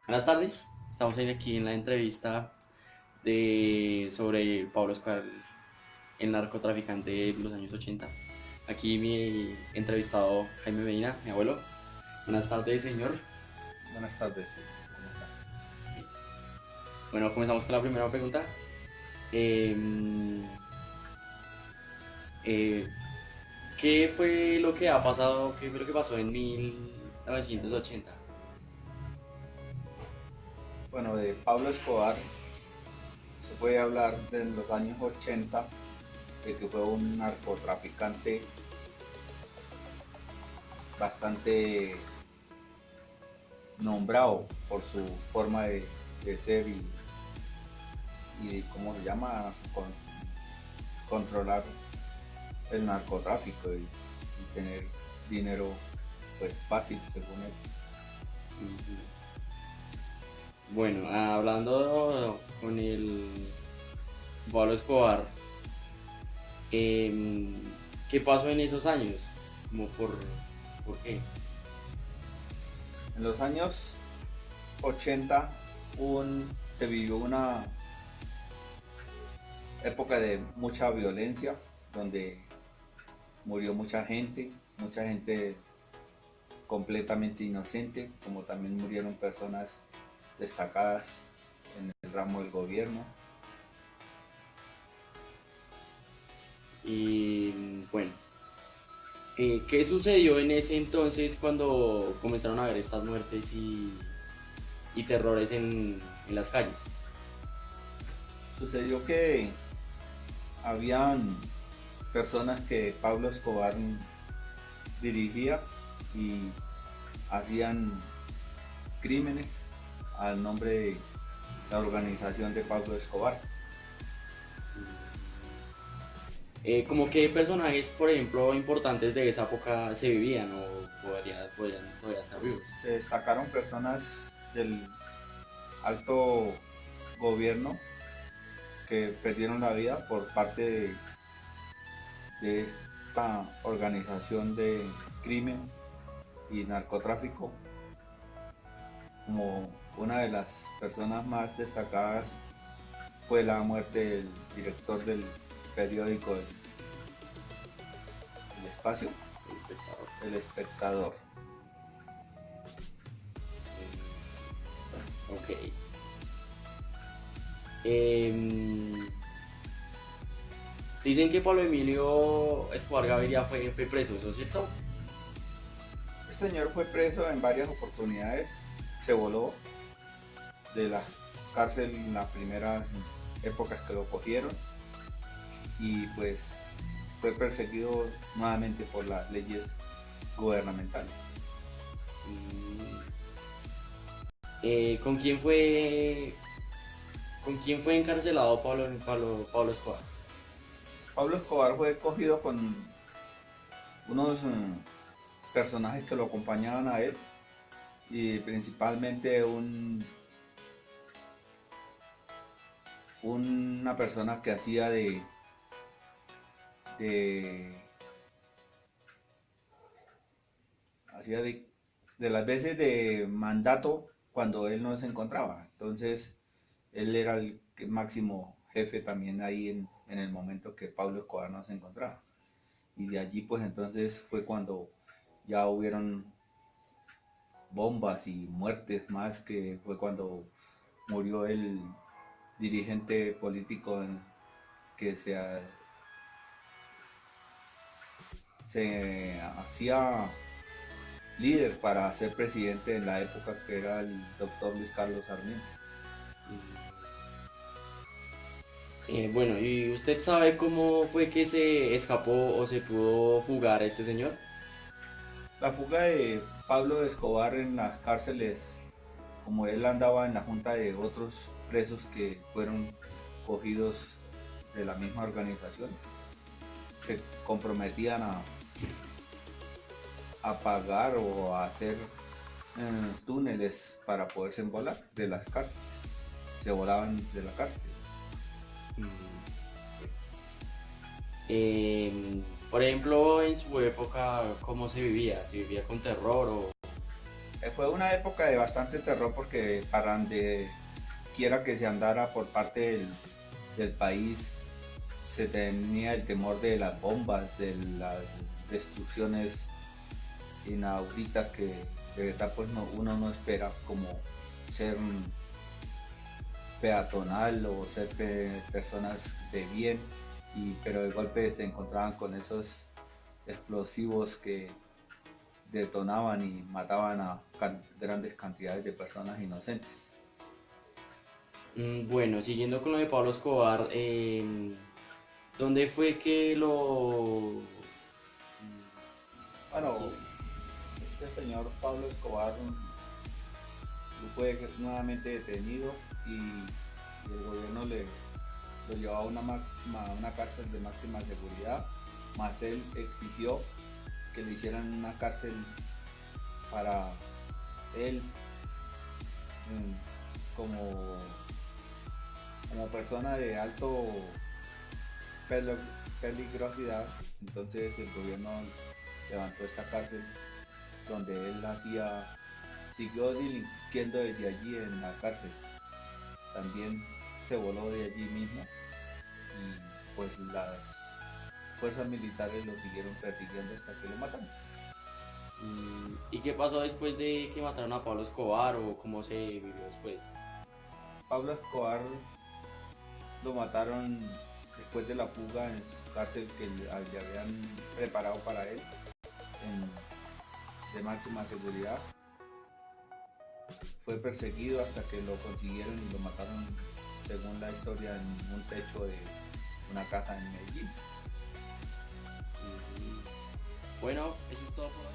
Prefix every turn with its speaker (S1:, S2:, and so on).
S1: Buenas tardes, estamos aquí en la entrevista sobre Pablo Escobar, el narcotraficante de los años 80. Aquí mi entrevistado Jaime Medina, mi abuelo. Buenas tardes, señor.
S2: Buenas tardes, sí. ¿Cómo está?
S1: Bueno, comenzamos con la primera pregunta. Eh, eh, ¿Qué fue lo que ha pasado? ¿Qué fue lo que pasó en 1980?
S2: Bueno, de Pablo Escobar se puede hablar de los años 80, de que fue un narcotraficante bastante nombrado por su forma de ser y cómo se llama, controlar el narcotráfico y tener dinero pues fácil según él.
S1: Bueno, hablando con el Pablo Escobar, em, ¿qué pasó en esos años? ¿Por qué?
S2: En los años 80 se vivió una época de mucha violencia, donde murió mucha gente completamente inocente, como también murieron personas destacadas en el ramo del gobierno.
S1: Y bueno, ¿qué sucedió en ese entonces cuando comenzaron a haber estas muertes y terrores en las calles?
S2: Sucedió que habían personas que Pablo Escobar dirigía y hacían crímenes al nombre de la organización de Pablo Escobar.
S1: ¿Cómo qué personajes, por ejemplo, importantes de esa época se vivían o podrían todavía estar vivos?
S2: Se destacaron personas del alto gobierno que perdieron la vida por parte de esta organización de crimen y narcotráfico. Como una de las personas más destacadas fue la muerte del director del periódico El Espacio,
S1: El espectador.
S2: El Espectador.
S1: Ok. Em, Dicen que Pablo Emilio Escobar Gaviria fue preso, ¿eso es cierto?
S2: Este señor fue preso en varias oportunidades, se voló de la cárcel en las primeras épocas que lo cogieron y pues fue perseguido nuevamente por las leyes gubernamentales.
S1: Mm, ¿Con quién fue encarcelado Pablo Escobar?
S2: Pablo Escobar fue cogido con unos personajes que lo acompañaban a él y principalmente una persona que hacía de hacía de las veces de mandato cuando él no se encontraba. Entonces él era el máximo jefe también ahí en el momento que Pablo Escobar no se encontraba. Y de allí pues entonces fue cuando ya hubieron bombas y muertes más, que fue cuando murió el dirigente político que se hacía líder para ser presidente en la época, que era el doctor Luis Carlos Sarmiento.
S1: Bueno, ¿y usted sabe cómo fue que se escapó o se pudo fugar a este señor?
S2: La fuga de Pablo Escobar en las cárceles, como él andaba en la junta de otros presos que fueron cogidos de la misma organización, se comprometían a pagar o a hacer túneles para poderse volar de las cárceles. Se volaban de la cárcel.
S1: Eh, Por ejemplo, en su época, ¿cómo se vivía? ¿Se vivía con terror o...?
S2: Fue una época de bastante terror porque para donde quiera que se andara por parte del país se tenía el temor de las bombas, de las destrucciones inauditas que de verdad pues uno no espera, como ser peatonal o ser personas de bien, pero de golpe se encontraban con esos explosivos que detonaban y mataban a grandes cantidades de personas inocentes.
S1: Bueno, siguiendo con lo de Pablo Escobar, ¿dónde fue que lo...
S2: Bueno, este señor Pablo Escobar fue nuevamente detenido y el gobierno lo llevó a una cárcel de máxima seguridad, más él exigió que le hicieran una cárcel para él como, como persona de alto peligrosidad. Entonces el gobierno levantó esta cárcel donde él siguió delinquiendo desde allí en la cárcel. También se voló de allí mismo y pues las fuerzas militares lo siguieron persiguiendo hasta que lo mataron.
S1: ¿Y qué pasó después de que mataron a Pablo Escobar o cómo se vivió después?
S2: Pablo Escobar lo mataron después de la fuga en su cárcel que le habían preparado para él de máxima seguridad. Fue perseguido hasta que lo consiguieron y lo mataron, según la historia, en un techo de una casa en Medellín.
S1: Bueno, eso es todo por hoy.